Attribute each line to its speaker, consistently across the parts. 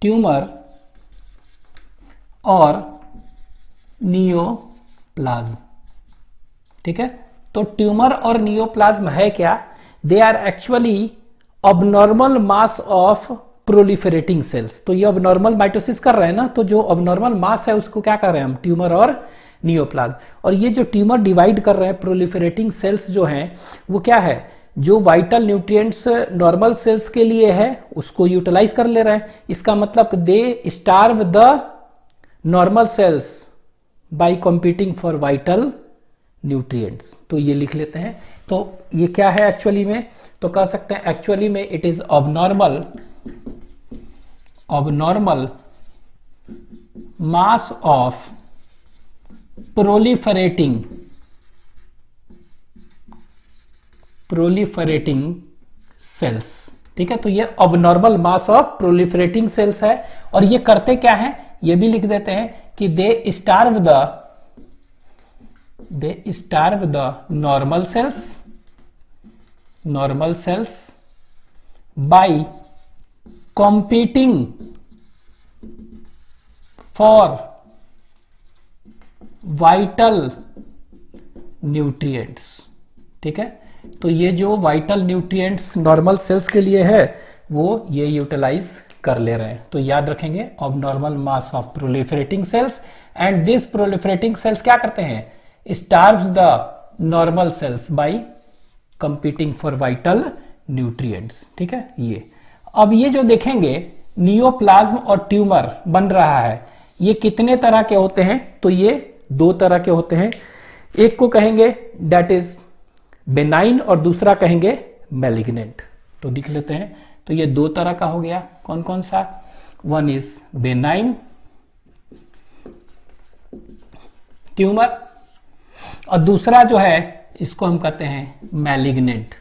Speaker 1: Tumour और neoplasm. ठीक है, तो ट्यूमर और नियोप्लाज्म है क्या? They are actually abnormal mass of proliferating cells. तो ये अबनॉर्मल माइटोसिस कर रहे हैं ना, तो जो अबनॉर्मल मास है उसको क्या कर रहे हैं हम? ट्यूमर और नियोप्लाज्म। और ये जो ट्यूमर डिवाइड कर रहे हैं, प्रोलिफरेटिंग सेल्स जो हैं वो क्या है? जो वाइटल न्यूट्रिएंट्स नॉर्मल सेल्स के लिए है उसको यूटिलाइज कर ले रहे हैं। इसका मतलब they starve the normal cells by competing for vital nutrients. तो ये लिख लेते हैं। तो ये क्या है एक्चुअली में? तो कह सकते हैं एक्चुअली में it is abnormal mass of proliferating cells. ठीक है, तो ये abnormal mass of proliferating cells है। और ये करते क्या है? ये भी लिख देते हैं कि they starve the normal cells by competing for vital nutrients। ठीक है, तो ये जो वाइटल न्यूट्रिएंट्स नॉर्मल सेल्स के लिए है वो ये यूटिलाइज कर ले रहे हैं। तो याद रखेंगे abnormal mass of proliferating cells, and this proliferating cells क्या करते हैं? Starves the normal cells by competing for vital nutrients. ठीक है, ये अब ये जो देखेंगे नियोप्लाज्म और ट्यूमर बन रहा है, ये कितने तरह के होते हैं? तो ये दो तरह के होते हैं। एक को कहेंगे दैट इज बेनाइन और दूसरा कहेंगे मैलिग्नेंट। तो लिख लेते हैं। तो ये दो तरह का हो गया। कौन कौन सा? वन इज बेनाइन ट्यूमर और दूसरा जो है इसको हम कहते हैं मैलिग्नेंट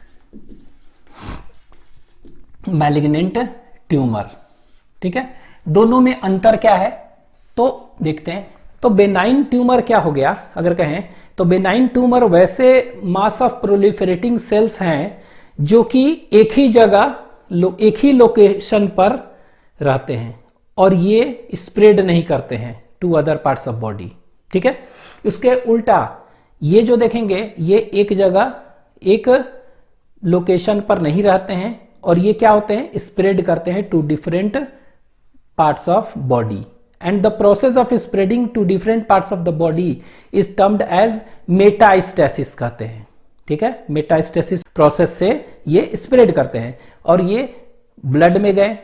Speaker 1: ट्यूमर। ठीक है, दोनों में अंतर क्या है तो देखते हैं। तो बेनाइन ट्यूमर क्या हो गया अगर कहें तो बेनाइन ट्यूमर वैसे मास ऑफ प्रोलिफरेटिंग सेल्स हैं जो कि एक ही जगह एक ही लोकेशन पर रहते हैं और ये स्प्रेड नहीं करते हैं to other parts of body. ठीक है, उसके उल्टा ये जो देखेंगे ये एक जगह एक लोकेशन पर नहीं रहते हैं और ये क्या होते हैं? स्प्रेड करते हैं to different parts of body, and the process of spreading to different parts of the body is termed as metastasis कहते हैं। ठीक है, मेटास्टेसिस प्रोसेस से ये स्प्रेड करते हैं और ये ब्लड में गए,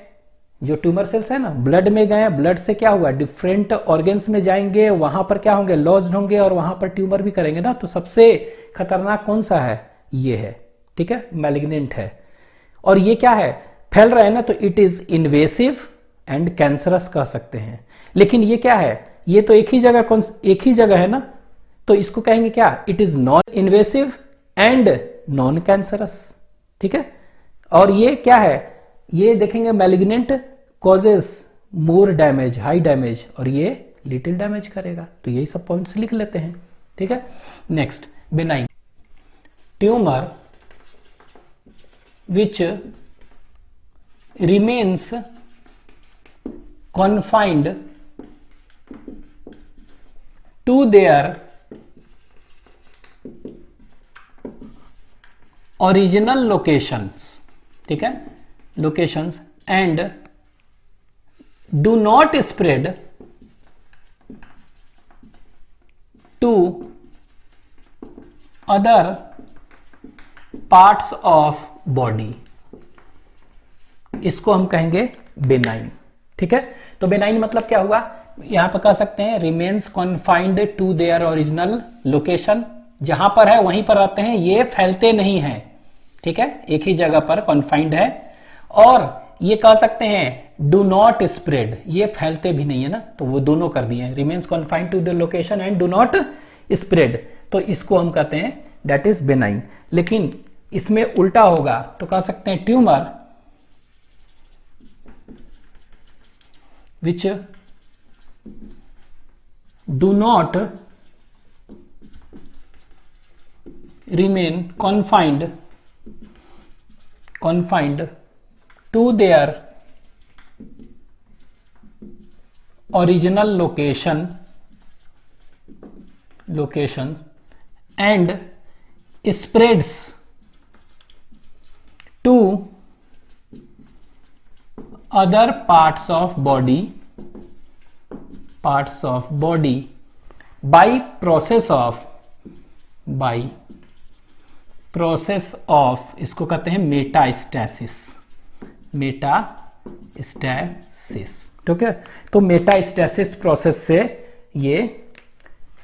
Speaker 1: जो ट्यूमर सेल्स है ना ब्लड में गए, ब्लड से क्या हुआ? डिफरेंट ऑर्गन्स में जाएंगे, वहां पर क्या होंगे? लॉज्ड होंगे और वहां पर ट्यूमर भी करेंगे ना। तो सबसे खतरनाक कौन सा है? ये है। ठीक है, मैलिग्नेंट है और ये क्या है? फैल रहा है ना, तो it is invasive and cancerous कह सकते हैं। लेकिन ये क्या है? ये तो एक ही जगह है ना, तो इसको कहेंगे क्या? It is non invasive and non cancerous. ठीक है, और ये क्या है? ये देखेंगे मैलिग्नेंट कॉजेस मोर डैमेज, हाई डैमेज, और ये लिटिल डैमेज करेगा। तो यही सब पॉइंट्स लिख लेते हैं। ठीक है, next benign tumour which remains confined to their original locations। ठीक है, locations and do not spread to other parts of body, इसको हम कहेंगे बेनाइन। ठीक है, तो बेनाइन मतलब क्या हुआ? यहां पर कह सकते हैं remains confined to their original location, जहां पर है वहीं पर रहते हैं, ये फैलते नहीं हैं। ठीक है, एक ही जगह पर कॉन्फाइंड है। और ये कह सकते हैं डू नॉट स्प्रेड, ये फैलते भी नहीं है ना, तो वो दोनों कर दिए, remains confined to the location and do not spread. तो इसको हम कहते हैं दैट इज बेनाइन। लेकिन इसमें उल्टा होगा तो कह सकते हैं tumour which do not remain confined to their original location and spreads to other parts of body by process of इसको कहते हैं मेटास्टैसिस। ठीक है, तो मेटास्टैसिस प्रोसेस से ये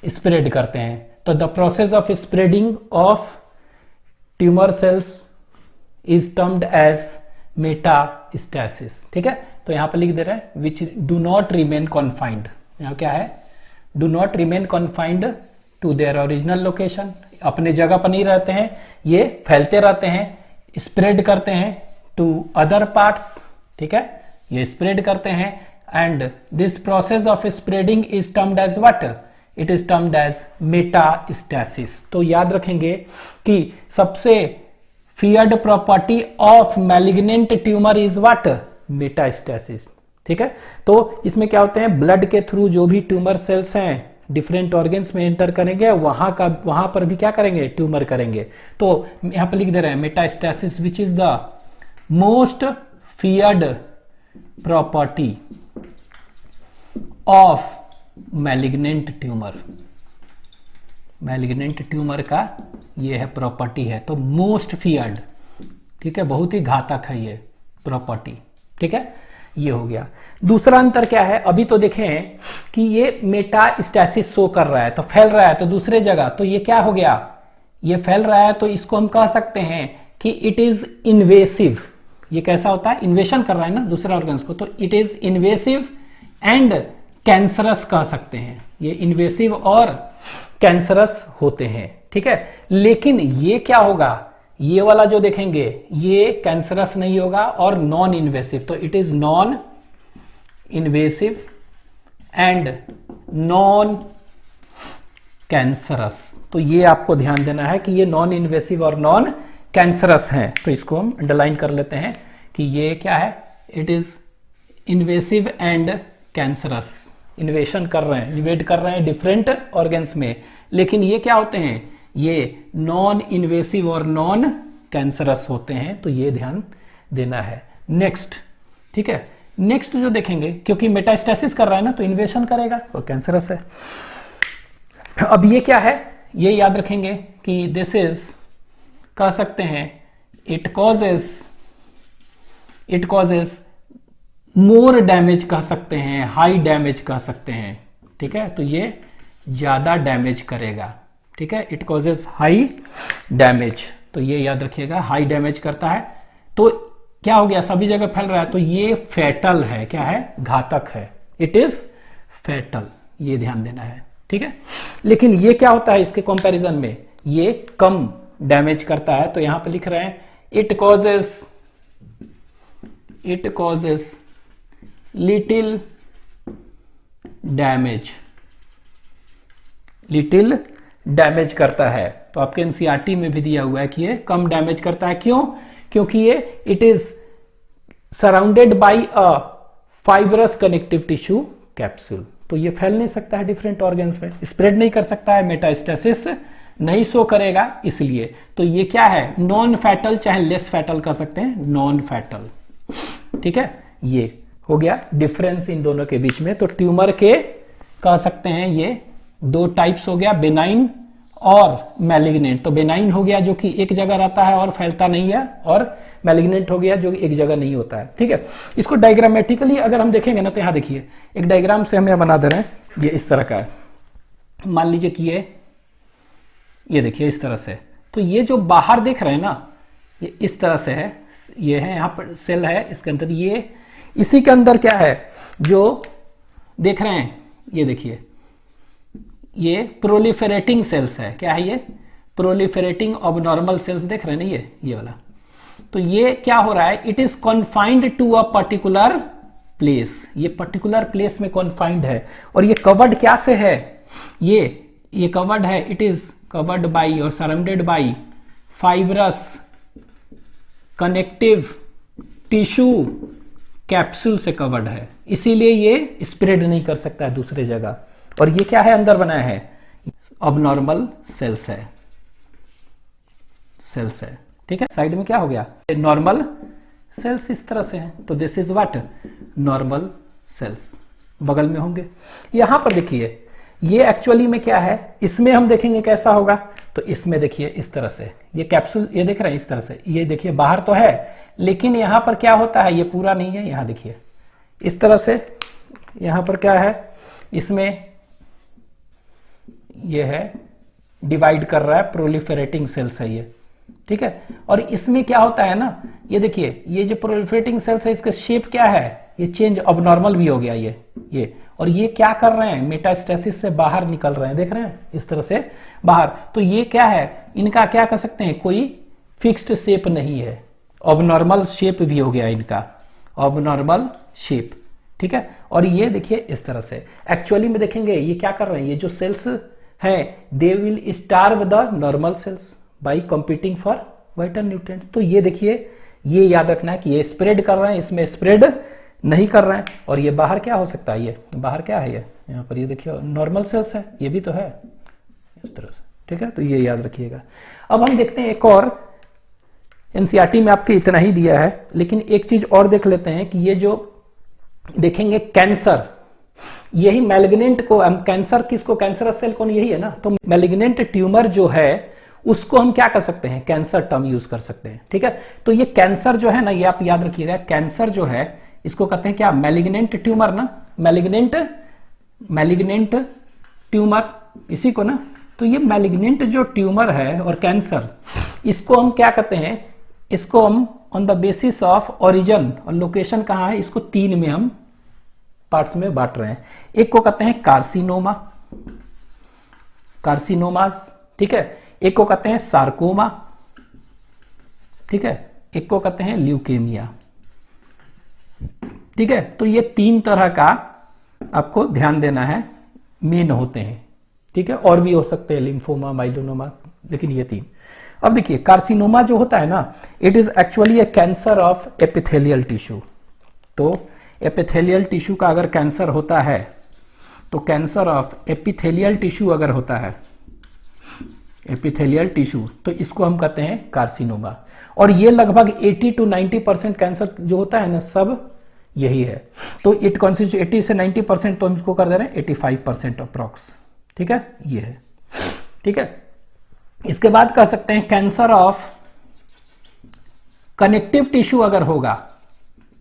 Speaker 1: स्प्रेड करते हैं। तो the process of spreading of tumour cells is termed as metastasis. ठीक है, तो यहां पर लिख दे रहे हैं which do not remain confined. यहां क्या है, do not remain confined to their original location, अपने जगह पर नहीं रहते हैं, ये फैलते रहते हैं, स्प्रेड करते हैं टू अदर पार्ट्स। ठीक है, ये स्प्रेड करते हैं and this process of spreading is termed as what, it is termed as metastasis. तो याद रखेंगे कि सबसे feared property of malignant tumor is what, metastasis. ठीक है, तो इसमें क्या होते हैं, ब्लड के थ्रू जो भी ट्यूमर सेल्स हैं डिफरेंट ऑर्गन्स में एंटर करेंगे, वहां पर भी क्या करेंगे, ट्यूमर करेंगे। तो यहां पर लिख दे रहे हैं metastasis which is the most feared property of malignant tumor। Malignant tumour का ये है प्रॉपर्टी है, तो मोस्ट फियर्ड। ठीक है, बहुत ही घातक है ये प्रॉपर्टी। ठीक है, ये हो गया। दूसरा अंतर क्या है, अभी तो देखें कि ये मेटास्टैसिस शो कर रहा है, तो फैल रहा है तो दूसरे जगह, तो ये क्या हो गया, ये फैल रहा है, तो इसको हम कह सकते हैं कि इट इज इन्वेसिव। ये कैसा होता है, इन्वेशन कर रहा है ना दूसरे ऑर्गन्स को, तो it is invasive and cancerous कह सकते हैं। ये इन्वेसिव और कैंसरस होते हैं। ठीक है, लेकिन ये क्या होगा, ये वाला जो देखेंगे ये कैंसरस नहीं होगा और नॉन इन्वेसिव, तो it is non invasive and non cancerous. तो ये आपको ध्यान देना है कि ये नॉन इन्वेसिव और नॉन कैंसरस हैं। तो इसको हम अंडरलाइन कर लेते हैं कि ये क्या है, it is invasive and cancerous. इन्वेशन कर रहे हैं, इन्वेड कर रहे हैं डिफरेंट ऑर्गन्स में, लेकिन ये क्या होते हैं, ये नॉन इन्वेसिव और नॉन कैंसरस होते हैं। तो ये ध्यान देना है। नेक्स्ट, ठीक है, नेक्स्ट जो देखेंगे, क्योंकि मेटास्टैसिस कर रहा है ना, तो इन्वेशन करेगा और कैंसरस है। अब ये क्या है, ये याद रखेंगे कि दिस इज, कह सकते हैं इट कॉजेस मोर डैमेज कह सकते हैं, हाई डैमेज कह सकते हैं। ठीक है, तो ये ज्यादा डैमेज करेगा। ठीक है, इट कॉजेस हाई डैमेज, तो ये याद रखिएगा, हाई डैमेज करता है। तो क्या हो गया, सभी जगह फैल रहा है, तो ये फैटल है। क्या है, घातक है, इट इज फैटल, ये ध्यान देना है। ठीक है, लेकिन ये क्या होता है इसके कंपैरिजन में, ये कम डैमेज करता है। तो यहां पे लिख रहे हैं इट कॉजेस लिटिल डैमेज करता है। तो आपके एनसीईआरटी में भी दिया हुआ है कि ये कम डैमेज करता है। क्यों, क्योंकि ये it is surrounded by a fibrous connective tissue capsule. तो ये फैल नहीं सकता है डिफरेंट ऑर्गन्स में, स्प्रेड नहीं कर सकता है, मेटास्टैसिस नहीं शो करेगा इसलिए। तो ये क्या है, नॉन फैटल, चाहे लेस फैटल कर सकते हैं, नॉन फैटल। ठीक है, ये हो गया डिफरेंस इन दोनों के बीच में। तो ट्यूमर के कह सकते हैं ये दो टाइप्स हो गया, बेनाइन और मैलिग्नेंट। तो बेनाइन हो गया जो कि एक जगह रहता है और फैलता नहीं है, और मैलिग्नेंट हो गया जो कि एक जगह नहीं होता है। ठीक है, इसको डायग्रामेटिकली अगर हम देखेंगे ना, तो यहां देखिए एक डायग्राम से हम बना दे रहे हैं, ये इस तरह का है। मान लीजिए कि ये देखिए इस तरह से, तो ये जो बाहर देख रहे हैं ना, ये इस तरह से है, ये है यहाँ पर सेल है, इसके अंदर ये, इसी के अंदर क्या है जो देख रहे हैं, ये देखिए ये प्रोलिफेरेटिंग सेल्स है। क्या है ये, प्रोलिफेरेटिंग ऑबनॉर्मल सेल्स देख रहे हैं ना, ये वाला। तो ये क्या हो रहा है, it is confined to a particular place, ये पर्टिकुलर प्लेस में कॉन्फाइंड है। और ये कवर्ड क्या से है, ये कवर्ड है, इट इज कवर्ड बाई और surrounded by fibrous connective tissue capsule से कवर्ड है, इसीलिए ये स्प्रेड नहीं कर सकता है दूसरे जगह। और ये क्या है, अंदर बनाया है, अबनॉर्मल सेल्स है, सेल्स है, ठीक है। साइड में क्या हो गया, नॉर्मल सेल्स इस तरह से हैं, तो this is what, normal sales बगल में होंगे। यहां पर देखिए ये एक्चुअली में क्या है, इसमें हम देखेंगे कैसा होगा, तो इसमें देखिए इस तरह से ये कैप्सूल, ये देख रहे हैं इस तरह से, ये देखिए बाहर तो है लेकिन यहां पर क्या होता है, ये पूरा नहीं है, यहां देखिए इस तरह से, यहां पर क्या है, इसमें ये है डिवाइड कर रहा है, प्रोलिफेरेटिंग सेल्स है ये, ठीक है। और इसमें क्या होता है ना, ये देखिए ये जो प्रोलिफरेटिंग सेल्स है इसका शेप क्या है, ये चेंज अबनॉर्मल भी हो गया ये और ये क्या कर रहे हैं, मेटास्टेसिस से बाहर निकल रहे हैं, देख रहे हैं इस तरह से बाहर। तो ये क्या है, इनका क्या कर सकते हैं, कोई फिक्स्ड शेप नहीं है, अबनॉर्मल शेप भी हो गया इनका, अबनॉर्मल शेप, ठीक है। और ये देखिए इस तरह से एक्चुअली में देखेंगे ये क्या कर रहे हैं, ये जो सेल्स हैं they will starve the normal sales by competing for vital nutrient. तो ये देखिए ये याद रखना है कि ये स्प्रेड कर रहे हैं, इसमें स्प्रेड नहीं कर रहे हैं। और ये बाहर क्या हो सकता है, ये बाहर क्या है, ये यहाँ पर ये देखिए नॉर्मल सेल्स है, ये भी तो है इस तरह से, ठीक है। तो ये याद रखिएगा। अब हम देखते हैं एक और, एनसीईआरटी में आपके इतना ही दिया है लेकिन एक चीज और देख लेते हैं कि ये जो देखेंगे कैंसर, यही मैलिग्नेंट को हम कैंसर, किसको, कैंसरस सेल कौन, यही है ना। तो मैलिग्नेंट ट्यूमर जो है उसको हम क्या कर सकते हैं, कैंसर टर्म यूज कर सकते हैं, ठीक है। तो ये कैंसर जो है ना, ये आप याद रखिएगा, कैंसर जो है इसको कहते हैं क्या, मैलिग्नेंट ट्यूमर ना, मैलिग्नेंट ट्यूमर इसी को ना। तो ये मैलिग्नेंट जो ट्यूमर है और कैंसर, इसको हम क्या कहते हैं, इसको हम on the basis of origin और लोकेशन कहां है, इसको 3 में हम पार्ट्स में बांट रहे हैं। एक को कहते हैं कार्सिनोमा, कार्सिनोमास, ठीक है। एक को कहते हैं सार्कोमा, ठीक है। एक को कहते हैं ल्यूकेमिया, ठीक है। तो ये 3 तरह का आपको ध्यान देना है, मेन होते हैं, ठीक है। और भी हो सकते हैं लिम्फोमा, माइलोनोमा, लेकिन ये 3। अब देखिए कार्सिनोमा जो होता है ना, it is actually A cancer of epithelial tissue. तो एपिथेलियल टिश्यू का अगर कैंसर होता है, तो कैंसर ऑफ एपिथेलियल टिश्यू अगर होता है, एपिथेलियल टिश्यू, तो इसको हम कहते हैं कार्सिनोमा। और ये लगभग 80 to 90% कैंसर जो होता है ना, सब यही है। तो इट कॉन्स्टिट्यूट 80 से 90%, तो हम इसको कर दे रहे हैं 85% अप्रॉक्स, ठीक है, ये है, ठीक है। इसके बाद कह सकते हैं कैंसर ऑफ कनेक्टिव टिश्यू अगर होगा,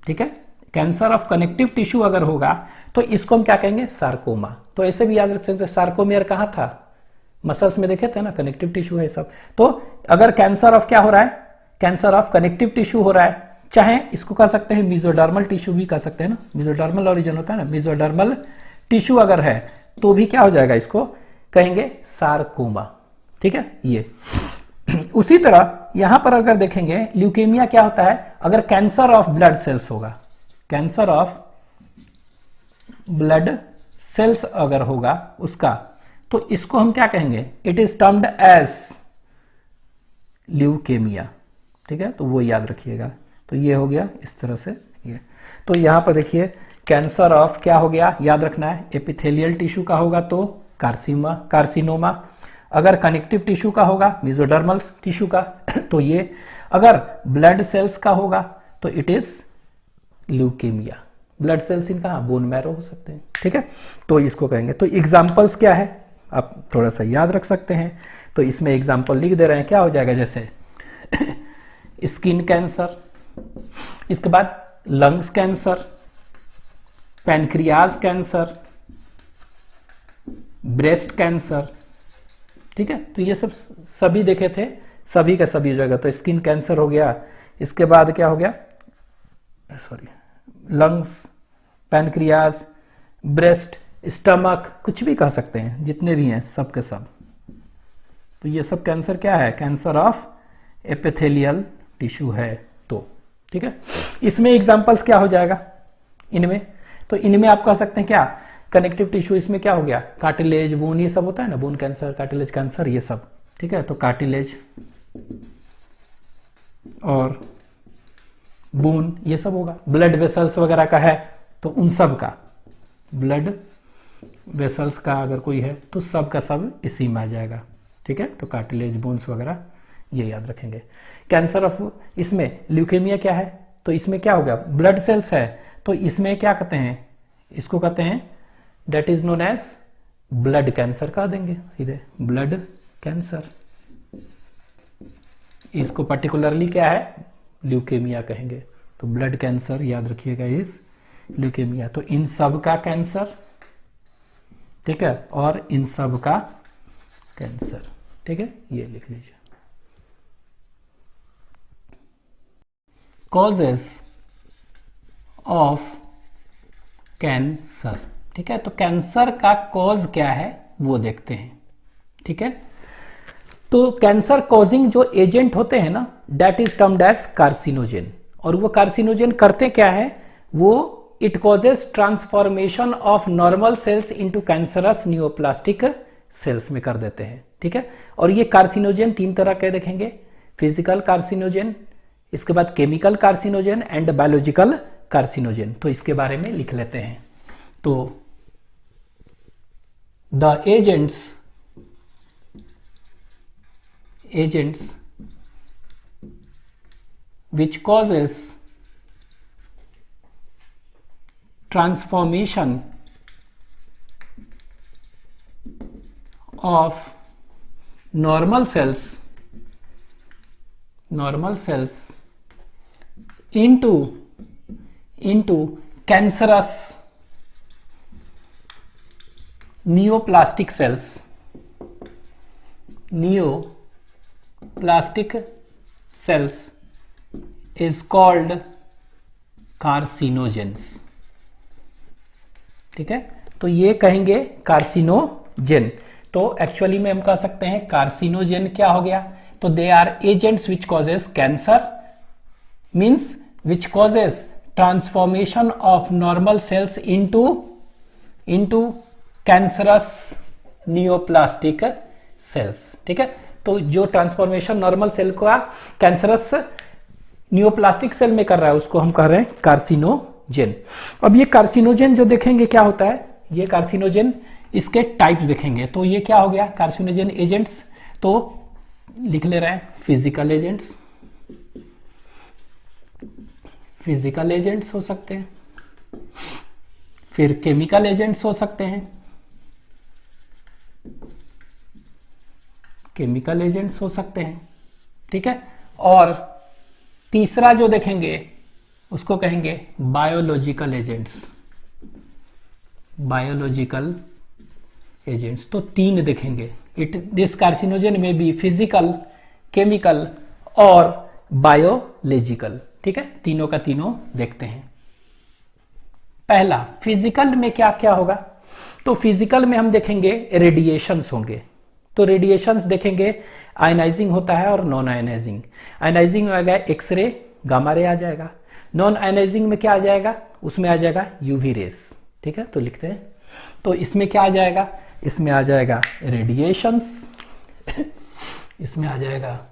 Speaker 1: ठीक है, कैंसर ऑफ कनेक्टिव टिश्यू अगर होगा तो इसको हम क्या कहेंगे, सार्कोमा। तो ऐसे भी याद रख सकते हैं, सार्कोमेयर कहां था, मसल्स में देखे थे ना, कनेक्टिव टिश्यू है सब। तो अगर कैंसर ऑफ क्या हो रहा है, कैंसर ऑफ कनेक्टिव टिश्यू हो रहा है, चाहे इसको कह सकते हैं मेसोडर्मल टिश्यू भी कह सकते हैं ना, मेसोडर्मल ओरिजिन होता है ना, मेसोडर्मल टिश्यू अगर है तो भी क्या हो जाएगा, इसको कहेंगे सार्कोमा, ठीक है। ये उसी तरह यहां पर अगर देखेंगे ल्यूकेमिया क्या होता है, अगर कैंसर ऑफ ब्लड सेल्स होगा, कैंसर ऑफ ब्लड सेल्स अगर होगा उसका, तो इसको हम क्या कहेंगे, it is termed as leukaemia, ठीक है। तो वो याद रखिएगा। तो ये हो गया इस तरह से ये। तो यहां पर देखिए कैंसर ऑफ क्या हो गया, याद रखना है, एपिथेलियल टिश्यू का होगा तो कार्सिनोमा, अगर कनेक्टिव टिश्यू का होगा मेसोडर्मल टिश्यू का तो ये, अगर ब्लड सेल्स का होगा तो it is leukaemia. Blood cells in कहां, बोन मैरो हो सकते हैं, ठीक है। तो इसको कहेंगे। तो एग्जांपल्स क्या है, आप थोड़ा सा याद रख सकते हैं। तो इसमें एग्जांपल लिख दे रहे हैं, क्या हो जाएगा, जैसे स्किन कैंसर, इसके बाद lungs cancer, pancreas cancer, breast cancer, ठीक है। तो ये सब सभी देखे थे, सभी का सभी जगह। तो स्किन कैंसर हो गया, इसके बाद क्या हो गया, sorry, lungs, pancreas, breast, stomach, कुछ भी कह सकते हैं, जितने भी हैं सब के सब। तो ये सब कैंसर क्या है, कैंसर ऑफ एपिथेलियल टिश्यू है। तो ठीक है, इसमें एग्जांपल्स क्या हो जाएगा इनमें, तो इनमें आप कह सकते हैं क्या, कनेक्टिव टिश्यू, इसमें क्या हो गया, कार्टिलेज, बोन, ये सब होता है ना, बोन कैंसर, कार्टिलेज कैंसर, ये सब, ठीक है। तो कार्टिलेज और बोन, ये सब होगा। ब्लड वेसल्स वगैरह का है तो उन सब का, ब्लड वेसल्स का अगर कोई है तो सब का सब इसी में आ जाएगा, ठीक है। तो कार्टिलेज, बोन्स वगैरह ये याद रखेंगे। कैंसर ऑफ, इसमें ल्यूकेमिया क्या है, तो इसमें क्या हो गया, ब्लड सेल्स है, तो इसमें क्या कहते हैं, इसको कहते हैं that is known as blood cancer कह देंगे सीधे, ब्लड कैंसर। इसको पर्टिकुलरली क्या है, ल्यूकेमिया कहेंगे। तो ब्लड कैंसर याद रखिएगा इस ल्यूकेमिया। तो इन सब का कैंसर, ठीक है, और इन सब का कैंसर, ठीक है, ये लिख लीजिए। कॉजेस ऑफ कैंसर, ठीक है। तो कैंसर का कॉज क्या है वो देखते हैं, ठीक है। तो कैंसर कॉजिंग जो एजेंट होते हैं ना, that is termed as carcinogen. और वो कार्सिनोजेन करते क्या है, वो it causes transformation of normal cells into cancerous neoplastic cells में कर देते हैं, ठीक है। और ये कार्सिनोजेन तीन तरह के देखेंगे, फिजिकल कार्सिनोजेन, इसके बाद chemical carcinogen and biological carcinogen. तो इसके बारे में लिख लेते हैं। तो the agents which causes transformation of normal cells into cancerous neoplastic cells is called carcinogens, ठीक है। तो ये कहेंगे कार्सिनोजेन। तो एक्चुअली में हम कह सकते हैं कार्सिनोजेन क्या हो गया, तो they are agents which causes cancer, means which causes transformation of normal cells into cancerous neoplastic cells, ठीक है। तो जो ट्रांसफॉर्मेशन नॉर्मल सेल का कैंसरस न्यूप्लास्टिक सेल में कर रहा है उसको हम कह रहे हैं कार्सिनोजेन। अब ये कार्सिनोजेन जो देखेंगे क्या होता है, ये कार्सिनोजेन इसके टाइप्स देखेंगे। तो ये क्या हो गया, कार्सिनोजेन एजेंट्स, तो लिख ले रहे हैं फिजिकल एजेंट्स हो सकते हैं, फिर केमिकल एजेंट्स हो सकते हैं, ठीक है। और तीसरा जो देखेंगे उसको कहेंगे बायोलॉजिकल एजेंट्स। तो तीन देखेंगे, दिस कार्सिनोजेन में भी फिजिकल, केमिकल और बायोलॉजिकल, ठीक है। तीनों का तीनों देखते हैं। पहला फिजिकल में क्या क्या होगा, तो फिजिकल में हम देखेंगे रेडिएशंस होंगे। तो रेडिएशंस देखेंगे, आयनाइजिंग होता है और नॉन आयनाइजिंग। आयनाइजिंग में आ गया एक्सरे, गामा रे आ जाएगा। नॉन आयनाइजिंग में क्या आ जाएगा, उसमें आ जाएगा यूवी रेस, ठीक है। तो लिखते हैं, तो इसमें क्या आ जाएगा, इसमें आ जाएगा रेडिएशंस, इसमें आ जाएगा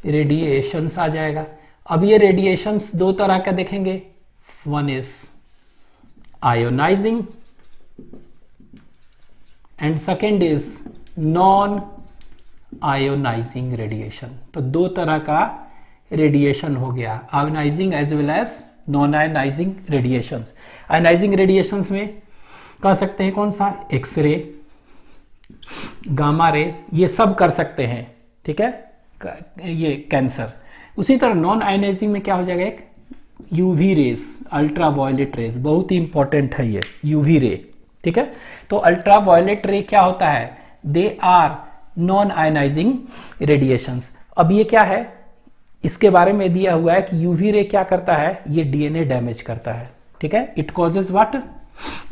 Speaker 1: रेडिएशंस आ जाएगा। अब ये रेडिएशंस दो तरह का देखेंगे, one is ionising and second is non ionising radiation. तो दो तरह का रेडिएशन हो गया, ionising as well as non ionising radiations. Ionising radiations में कह सकते हैं कौन सा, एक्सरे, गामा रे, ये सब कर सकते हैं, ठीक है, ये कैंसर। उसी तरह नॉन आयोनाइजिंग में क्या हो जाएगा, एक UV rays, ultraviolet rays, बहुत ही इंपॉर्टेंट है ये यूवी रे, ठीक है। तो अल्ट्रा वायलेट रे क्या होता है, they are non ionising radiations. अब ये क्या है, इसके बारे में दिया हुआ है कि यूवी रे क्या करता है, ये डीएनए डैमेज करता है, ठीक है। It causes what,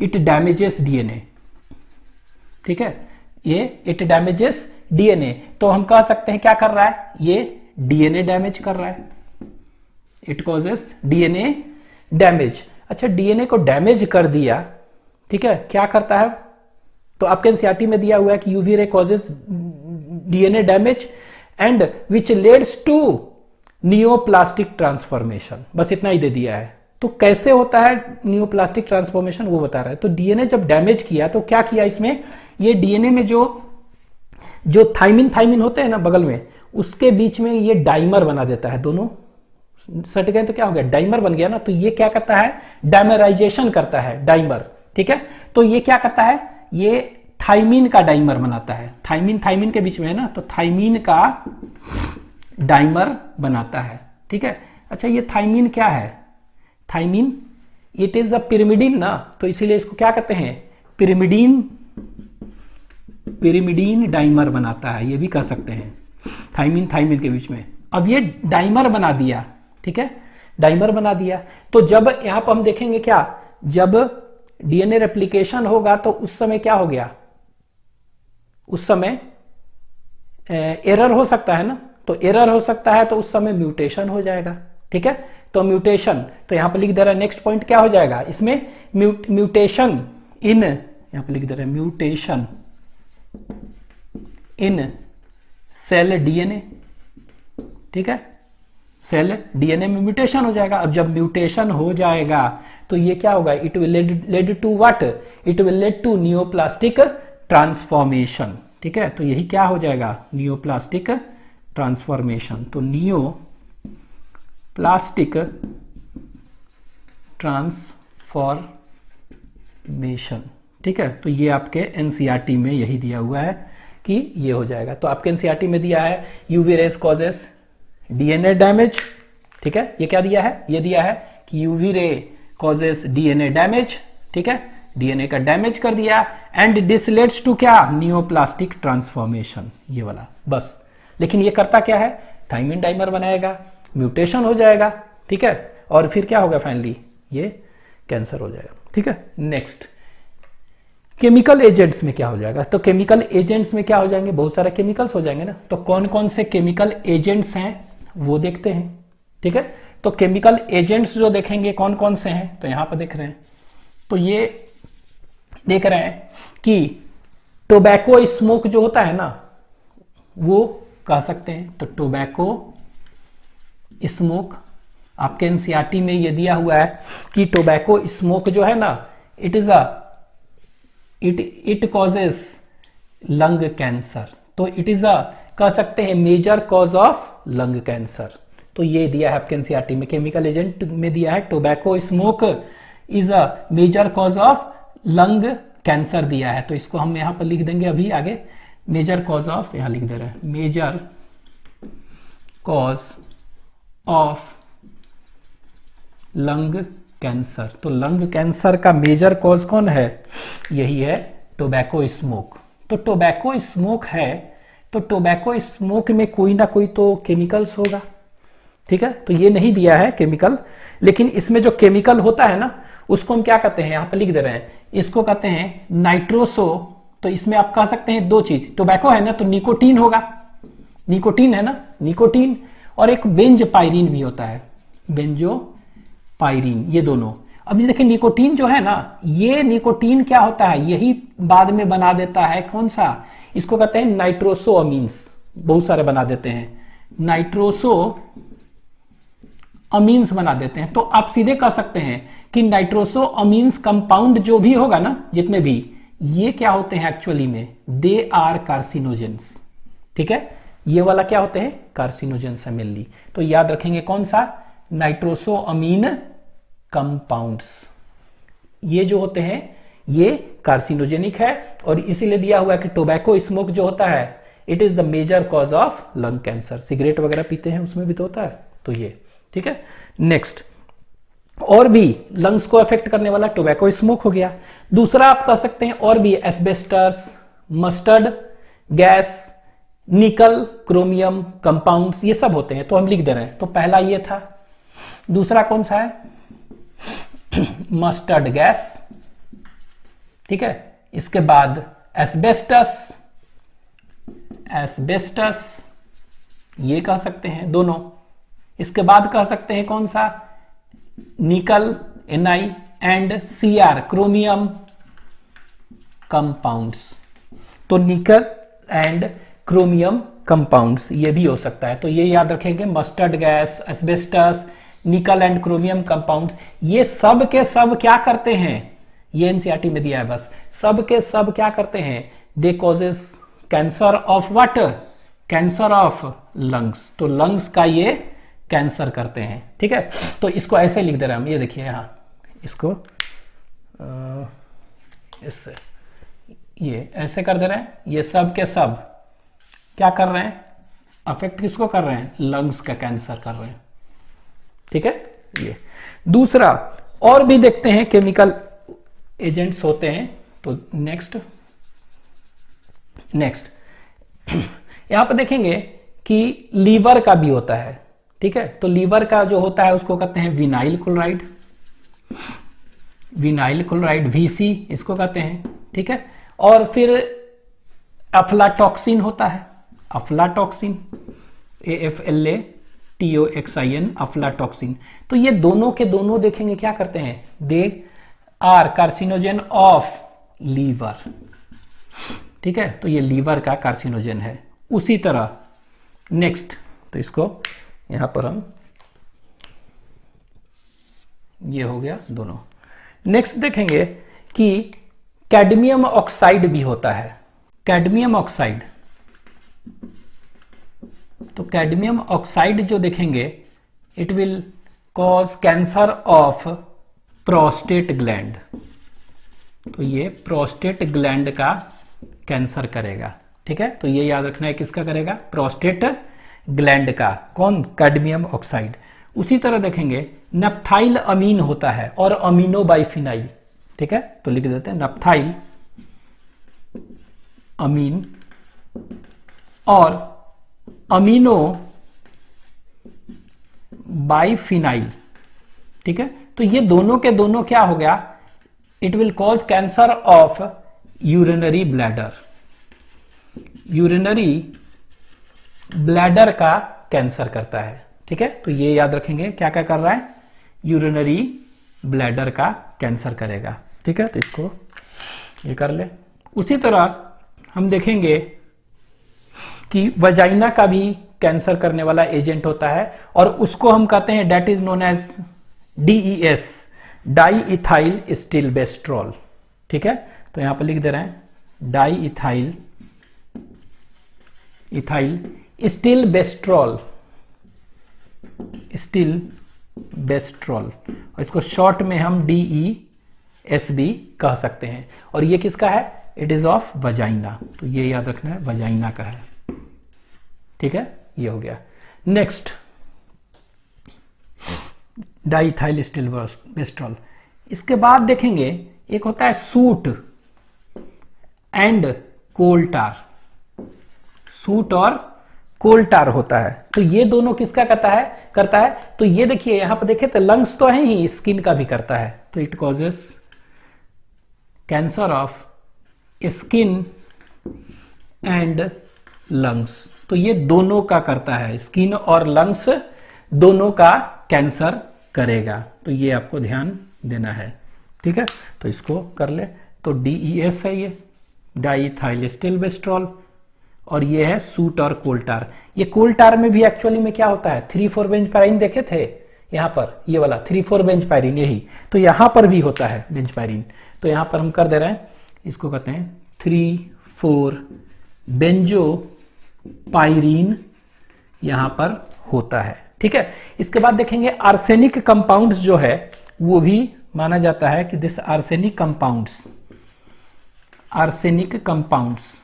Speaker 1: it damages DNA, ठीक है, ये इट डैमेजेस डीएनए। तो हम कह सकते हैं क्या कर रहा है, ये डीएनए डैमेज कर रहा है, इट कॉजेस डीएनए डैमेज। अच्छा, डीएनए को डैमेज कर दिया, ठीक है, क्या करता है, तो आपके एनसीईआरटी में दिया हुआ है कि UV ray causes DNA damage and which leads to neoplastic transformation. बस इतना ही दे दिया है। तो कैसे होता है नियोप्लास्टिक ट्रांसफॉर्मेशन वो बता रहा है। तो डीएनए जब डैमेज किया तो क्या किया इसमें, ये डीएनए में जो थाइमिन होते हैं ना बगल में, उसके बीच में ये डाइमर बना देता है। दोनों सट गए तो क्या हो गया, डाइमर बन गया ना। तो ये क्या करता है, डाइमराइजेशन करता है, डाइमर। ठीक है, तो ये क्या करता है, ये थाइमिन का डाइमर बनाता है। थाइमिन के बीच में है ना, तो थाइमिन का डाइमर बनाता है। ठीक है, अच्छा ये थाइमिन क्या है, thymine it is a pyrimidine ना, तो इसीलिए इसको क्या कहते हैं, पिरिमिडीन डाइमर बनाता है, ये भी कह सकते हैं। थाइमिन के बीच में अब ये डाइमर बना दिया। ठीक है, डाइमर बना दिया। तो जब यहां पर हम देखेंगे क्या, जब डीएनए रेप्लिकेशन होगा तो उस समय क्या हो गया, उस समय एरर हो सकता है ना। तो एरर हो सकता है तो उस समय म्यूटेशन हो जाएगा। ठीक है, तो म्यूटेशन, तो यहां पर लिख दे रहा है नेक्स्ट पॉइंट क्या हो जाएगा इसमें, म्यूटेशन इन, यहां पर लिख दे रहा है म्यूटेशन इन सेल डीएनए। ठीक है, सेल डीएनए में म्यूटेशन हो जाएगा। अब जब म्यूटेशन हो जाएगा तो ये क्या होगा, it will lead to what, it will lead to neoplastic transformation. ठीक है, तो यही क्या हो जाएगा, नियोप्लास्टिक ट्रांसफॉर्मेशन। तो नियोप्लास्टिक ट्रांसफॉर्मेशन। ठीक है, तो ये आपके एनसीईआरटी में यही दिया हुआ है कि ये हो जाएगा। तो आपके एनसीईआरटी में दिया है UV rays causes DNA damage. ठीक है, ये क्या दिया है, ये दिया है कि यूवी रे कॉजेस डीएनए डैमेज। ठीक है, डीएनए का डैमेज कर दिया एंड दिस लीड्स टू क्या, नियोप्लास्टिक ट्रांसफॉर्मेशन, ये वाला बस। लेकिन ये करता क्या है, थाइमिन डाइमर बनाएगा, म्यूटेशन हो जाएगा। ठीक है, और फिर क्या होगा, फाइनली ये कैंसर हो जाएगा। ठीक है, नेक्स्ट केमिकल एजेंट्स में क्या हो जाएगा। तो केमिकल एजेंट्स में क्या हो जाएंगे, बहुत सारे केमिकल्स हो जाएंगे ना। तो कौन कौन से केमिकल एजेंट्स हैं वो देखते हैं। ठीक है, तो केमिकल एजेंट्स जो देखेंगे कौन कौन से हैं, तो यहां पर देख रहे हैं, तो ये देख रहे हैं कि टोबैको स्मोक जो होता है ना, वो कह सकते हैं। तो टोबैको स्मोक आपके एनसीईआरटी में ये दिया हुआ है कि टोबैको स्मोक जो है ना, इट कॉजेस लंग कैंसर। तो इट इज अ, कह सकते हैं major cause of lung cancer. तो ये दिया है आपके एनसीईआरटी में, केमिकल एजेंट में दिया है tobacco smoke is a major cause of lung cancer दिया है। तो इसको हम यहां पर लिख देंगे अभी आगे, मेजर कॉज ऑफ, यहां लिख दे रहे हैं major cause of lung cancer. तो लंग कैंसर का मेजर कॉज कौन है, यही है टोबैको स्मोक। तो टोबैको स्मोक है, तो टोबैको स्मोक में कोई ना कोई तो केमिकल्स होगा। ठीक है, तो ये नहीं दिया है केमिकल, लेकिन इसमें जो केमिकल होता है ना, उसको हम क्या कहते हैं, यहां पर लिख दे रहे हैं, इसको कहते हैं नाइट्रोसो। तो इसमें आप कह सकते हैं दो चीज, टोबैको है ना तो निकोटीन होगा, निकोटीन है ना, निकोटीन, और एक बेंजपाइरिन भी होता है, बेंजोपाइरिन, ये दोनों। अब ये देखिए निकोटीन जो है ना, ये निकोटीन क्या होता है, यही बाद में बना देता है कौन सा, इसको कहते हैं नाइट्रोसो अमीन्स, बहुत सारे बना देते हैं, नाइट्रोसो अमीन्स बना देते हैं। तो आप सीधे कह सकते हैं कि नाइट्रोसो अमीन्स कंपाउंड जो भी होगा ना, जितने भी, ये क्या होते हैं एक्चुअली में, दे आर कार्सिनोजेंस। ठीक है, ये वाला क्या होते हैं, कार्सिनोजेंस है मेनली। तो याद रखेंगे कौन सा, नाइट्रोसो अमीन कंपाउंड्स, ये जो होते हैं ये कार्सिनोजेनिक है। और इसीलिए दिया हुआ है कि टोबैको स्मोक जो होता है, it is the major cause of lung cancer. Cigarette वगैरह पीते हैं उसमें भी तो होता है, तो ये। ठीक है, नेक्स्ट, और भी लंग्स को अफेक्ट करने वाला टोबैको स्मोक हो गया। दूसरा आप कह सकते हैं और भी एस्बेस्टस, मस्टर्ड गैस, निकल, क्रोमियम कंपाउंड्स, ये सब होते हैं। तो हम लिख दे रहे हैं, तो पहला ये था। दूसरा कौन सा है, मस्टर्ड गैस। ठीक है, इसके बाद एस्बेस्टस, एस्बेस्टस ये कह सकते हैं दोनों। इसके बाद कह सकते हैं कौन सा, निकल, Ni and Cr, chromium compounds. तो निकल एंड क्रोमियम कंपाउंड्स, ये भी हो सकता है। तो ये याद रखेंगे, मस्टर्ड गैस, एस्बेस्टस, निकल एंड क्रोमियम कंपाउंड्स, ये सब के सब क्या करते हैं, ये एनसीईआरटी में दिया है बस, सब के सब क्या करते हैं, they causes cancer of what, cancer of lungs. तो लंग्स का ये कैंसर करते हैं, ठीक है। तो इसको ऐसे लिख दे रहे हैं हम, ये देखिए यहाँ इसको इससे ये ऐसे कर दे रहे हैं, ये सब के सब क्या कर रहे हैं, अफेक्ट किसको कर रहे हैं, लंग्स का कैंसर कर रहे हैं, ठीक है। ये दूसरा और भी देखते हैं केमिकल एजेंट्स होते हैं। तो नेक्स्ट यहां पर देखेंगे कि लीवर का भी होता है, ठीक है। तो लीवर का जो होता है उसको कहते हैं vinyl chloride, vinyl chloride VC इसको कहते हैं, ठीक है। और फिर अफ्लाटॉक्सिन होता है, अफ्लाटॉक्सिन AFLATOXIN, अफ्लाटॉक्सिन। तो ये दोनों के दोनों देखेंगे क्या करते हैं, they are carcinogen of liver, ठीक है। तो ये लीवर का कार्सिनोजेन है। उसी तरह नेक्स्ट, तो इसको यहां पर हम, ये हो गया दोनों। नेक्स्ट देखेंगे कि कैडमियम ऑक्साइड भी होता है, कैडमियम ऑक्साइड। तो कैडमियम ऑक्साइड जो देखेंगे, it will cause cancer of prostate gland. तो ये प्रोस्टेट ग्लैंड का कैंसर करेगा, ठीक है। तो ये याद रखना है, किसका करेगा, प्रोस्टेट ग्लैंड का, कौन, कैडमियम ऑक्साइड। उसी तरह देखेंगे नप्थाइल अमीन होता है और अमीनो बाइफिनाइल, ठीक है। तो लिख देते हैं नप्थाइल अमीन और अमीनो बाइफिनाइल, ठीक है। तो ये दोनों के दोनों क्या हो गया, it will cause cancer of urinary bladder, urinary bladder का कैंसर करता है, ठीक है। तो ये याद रखेंगे, क्या क्या कर रहा है, यूरिनरी ब्लैडर का कैंसर करेगा, ठीक है। तो इसको ये कर ले। उसी तरह हम देखेंगे कि वजाइना का भी कैंसर करने वाला एजेंट होता है और उसको हम कहते हैं, that is known as DES, diethyl stilbestrol, ठीक है। तो यहां पर लिख दे रहे हैं डाई इथाइल स्टिलबेस्ट्रॉल, स्टिलबेस्ट्रॉल, और इसको शॉर्ट में हम DES भी कह सकते हैं। और ये किसका है, इट इज ऑफ वजाइना। तो ये याद रखना है, वजाइना का है, ठीक है। ये हो गया। Next diethyl stilbestrol. इसके बाद देखेंगे एक होता है सूट एंड कोल्टार, सूट और कोल्टार होता है। तो ये दोनों किसका करता है। तो ये देखिए यहां पर देखे तो लंग्स तो है ही, स्किन का भी करता है। तो it causes cancer of skin and lungs. तो ये दोनों का करता है, स्किन और लंग्स दोनों का कैंसर करेगा। तो ये आपको ध्यान देना है, ठीक है। तो इसको कर ले। तो DES है ये, डाइथाइल स्टिलबेस्ट्रॉल, और ये है सूट और कोल्टार। ये कोल्टार में भी एक्चुअली में क्या होता है, 3,4 बेंजपायरीन देखे थे यहां पर, ये वाला 3,4 बेंजपायरीन यही। तो यहां पर भी होता है बेंजपायरीन। तो यहां पर हम कर दे रहे हैं, इसको कहते हैं 3,4 बेंजोपायरीन यहां पर होता है, ठीक है। इसके बाद देखेंगे आर्सेनिक कंपाउंड्स जो है वो भी माना जाता है कि दिस आर्सेनिक कंपाउंड्स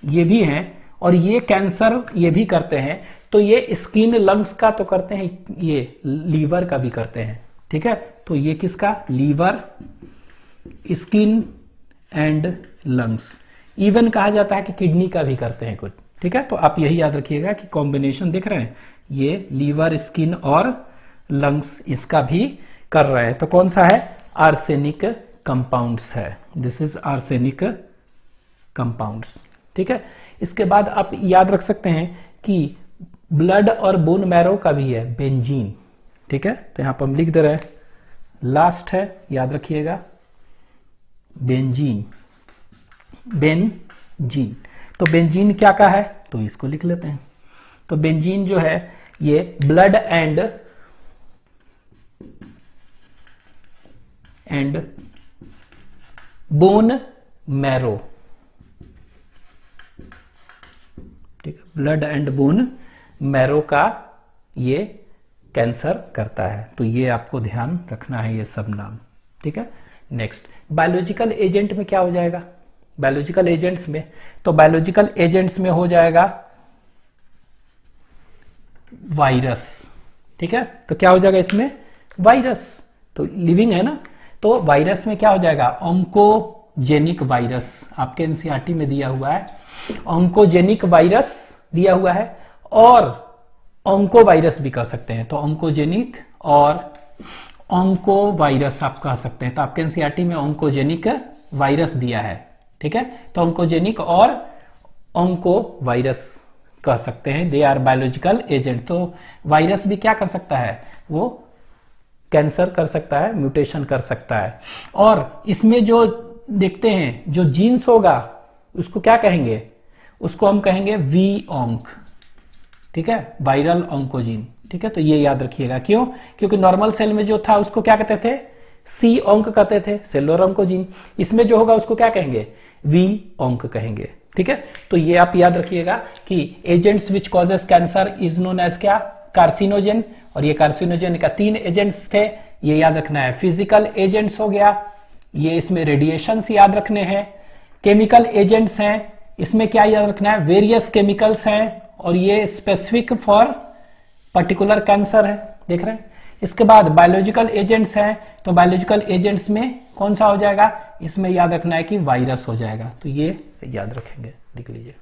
Speaker 1: ये भी हैं और ये कैंसर ये भी करते हैं। तो ये स्किन लंग्स का तो करते हैं, ये लीवर का भी करते हैं, ठीक है। तो ये किसका, liver, skin and lungs. Even कहा जाता है कि किडनी का भी करते हैं कुछ, ठीक है। तो आप यही याद रखिएगा कि कॉम्बिनेशन दिख रहे हैं, ये लीवर, स्किन और लंग्स इसका भी कर रहे हैं। तो कौन सा है, आर्सेनिक कंपाउंड्स है, दिस इज आर्सेनिक कंपाउंड्स, ठीक है। इसके बाद आप याद रख सकते हैं कि ब्लड और बोन मैरो का भी है बेंजीन, ठीक है। तो यहां पर हम लिख दे रहे हैं, लास्ट है, याद रखिएगा बेंजीन। तो बेंजीन क्या का है, तो इसको लिख लेते हैं। तो बेंजीन जो है ये ब्लड एंड बोन मैरो, ठीक है, ब्लड एंड बोन मैरो का ये कैंसर करता है। तो ये आपको ध्यान रखना है ये सब नाम, ठीक है। नेक्स्ट बायोलॉजिकल एजेंट में क्या हो जाएगा, बायोलॉजिकल एजेंट्स में, तो बायोलॉजिकल एजेंट्स में हो जाएगा वायरस, ठीक है। तो क्या हो जाएगा इसमें, वायरस, तो लिविंग है ना, तो वायरस में क्या हो जाएगा, ऑन्कोजेनिक वायरस, आपके एनसीईआरटी में दिया हुआ है ऑन्कोजेनिक वायरस दिया हुआ है, और ऑन्को वायरस भी कह सकते हैं। तो ऑन्कोजेनिक और ऑन्को वायरस आप कह सकते हैं। तो आपके एनसीईआरटी में ऑन्कोजेनिक वायरस दिया है, ठीक है। तो ऑन्कोजेनिक और ऑन्को वायरस कह सकते हैं, दे आर बायोलॉजिकल एजेंट। तो वायरस भी क्या कर सकता है, वो कैंसर कर सकता है, म्यूटेशन कर सकता है। और इसमें जो देखते हैं जो जीन्स होगा उसको क्या कहेंगे, उसको हम कहेंगे वी ऑन्क, ठीक है, वायरल ऑन्कोजीन, ठीक है। तो ये याद रखिएगा, क्यों, क्योंकि नॉर्मल सेल में जो था उसको क्या कहते थे, सी ऑन्क कहते थे, सेलुलर ऑन्कोजीन। इसमें जो होगा उसको क्या कहेंगे, वी ऑन्क कहेंगे, ठीक है। तो ये आप याद रखिएगा कि agents which causes cancer is known as क्या, कार्सिनोजेन। और ये कार्सिनोजेन का 3 एजेंट्स थे, ये याद रखना है। फिजिकल एजेंट्स हो गया, ये इसमें रेडिएशंस याद रखने हैं। केमिकल एजेंट्स हैं, इसमें क्या याद रखना है, वेरियस केमिकल्स हैं, और ये स्पेसिफिक फॉर पर्टिकुलर कैंसर है, देख रहे हैं। इसके बाद बायोलॉजिकल एजेंट्स हैं, तो बायोलॉजिकल एजेंट्स में कौन सा हो जाएगा, इसमें याद रखना है कि वायरस हो जाएगा। तो ये याद रखेंगे, लिख लीजिए।